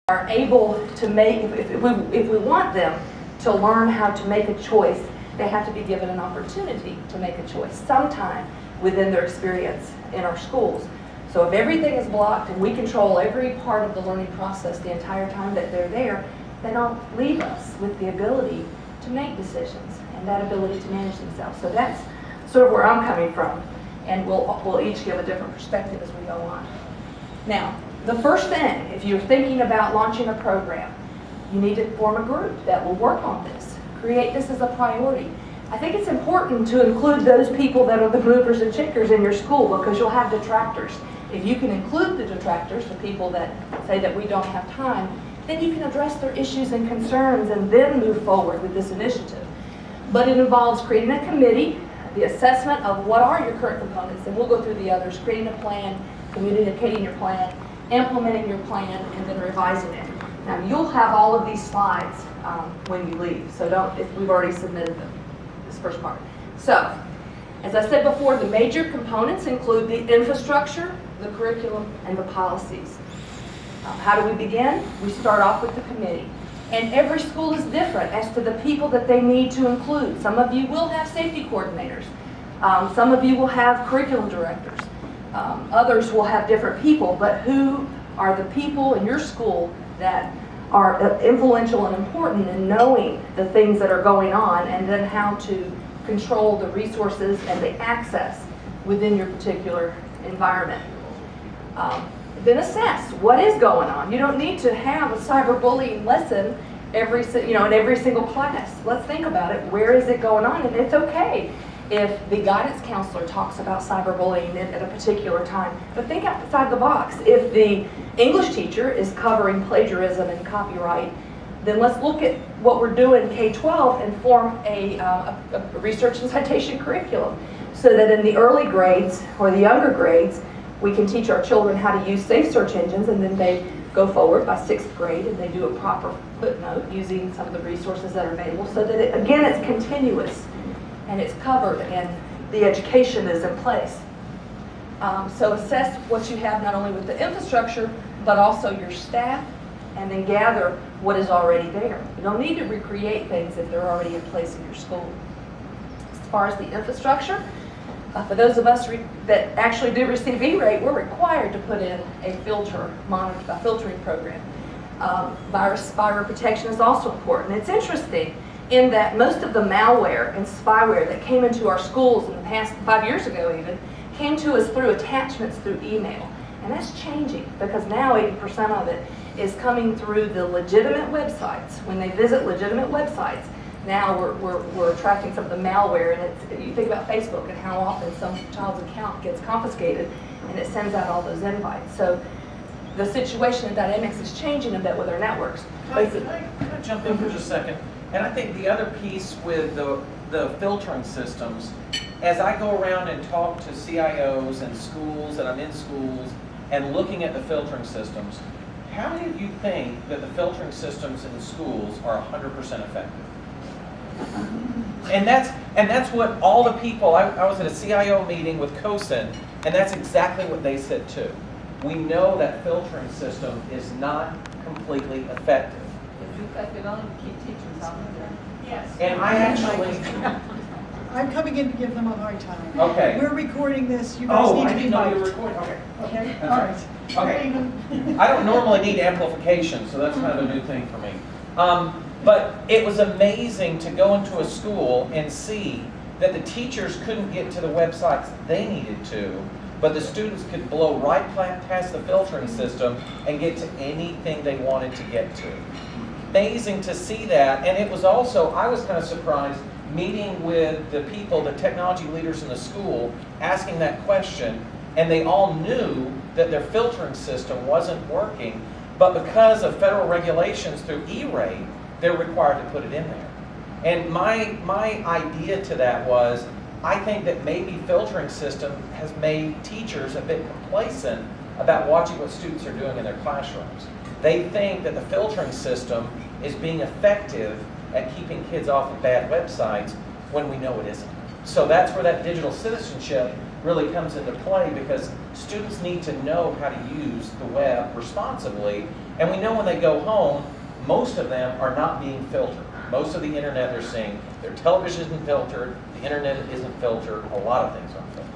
are able to make, if we want them to learn how to make a choice, they have to be given an opportunity to make a choice sometime within their experience in our schools. So if everything is blocked and we control every part of the learning process the entire time that they're there, they don't leave us with the ability to make decisions and that ability to manage themselves. So that's sort of where I'm coming from, and we'll each give a different perspective as we go on. Now, the first thing, if you're thinking about launching a program, you need to form a group that will work on this. Create this as a priority. I think it's important to include those people that are the movers and shakers in your school, because you'll have detractors. If you can include the detractors, the people that say that we don't have time, then you can address their issues and concerns and then move forward with this initiative. But it involves creating a committee, the assessment of what are your current components, and we'll go through the others, creating a plan, communicating your plan, implementing your plan, and then revising it. Now, you'll have all of these slides when you leave, so don't, if we've already submitted them, this first part. So, as I said before, the major components include the infrastructure, the curriculum, and the policies. How do we begin? We start off with the committee. And every school is different as to the people that they need to include. Some of you will have safety coordinators. Some of you will have curriculum directors. Others will have different people, but who are the people in your school that are influential and important in knowing the things that are going on, and then how to control the resources and the access within your particular environment. Then assess what is going on. You don't need to have a cyberbullying lesson in every single class. Let's think about it. Where is it going on? And it's okay if the guidance counselor talks about cyberbullying at a particular time. But think outside the box. If the English teacher is covering plagiarism and copyright, then let's look at what we're doing K-12 and form a research and citation curriculum, so that in the early grades or the younger grades, we can teach our children how to use safe search engines, and then they go forward by 6th grade and they do a proper footnote using some of the resources that are available, so that again, it's continuous and it's covered and the education is in place. So assess what you have not only with the infrastructure, but also your staff, and then gather what is already there. You don't need to recreate things if they're already in place in your school. As far as the infrastructure, for those of us that actually do receive E-rate, we're required to put in a filtering program. Virus spyware protection is also important. It's interesting in that most of the malware and spyware that came into our schools in the past 5 years ago even, came to us through attachments through email. And that's changing, because now 80% of it is coming through the legitimate websites. When they visit legitimate websites, now we're attracting some of the malware, and you think about Facebook and how often some child's account gets confiscated and it sends out all those invites. So the situation and dynamics is changing a bit with our networks. Can I jump in for just a second? And I think the other piece with the filtering systems, as I go around and talk to CIOs and schools, and I'm in schools, and looking at the filtering systems, how many of you think that the filtering systems in the schools are 100% effective? And that's what all the people, I was at a CIO meeting with COSIN, and that's exactly what they said too. We know that filtering system is not completely effective. It's effective only to keep teachers on there. Yes. And I actually... I'm coming in to give them a hard time. Okay. We're recording this. You guys need to be know you mic'd. were recording. Okay. Okay? That's All right. right. Okay. I don't normally need amplification, so that's kind of a new thing for me. But it was amazing to go into a school and see that the teachers couldn't get to the websites they needed to, but the students could blow right past the filtering system and get to anything they wanted to get to. Amazing to see that. And it was also, I was kind of surprised, meeting with the people, the technology leaders in the school, asking that question, and they all knew that their filtering system wasn't working, but because of federal regulations through E-rate, they're required to put it in there. And my idea to that was, I think that maybe filtering system has made teachers a bit complacent about watching what students are doing in their classrooms. They think that the filtering system is being effective at keeping kids off of bad websites when we know it isn't. So that's where that digital citizenship really comes into play, because students need to know how to use the web responsibly, And we know when they go home, most of them are not being filtered. Most of the internet they're seeing, their television isn't filtered, the internet isn't filtered, a lot of things aren't filtered.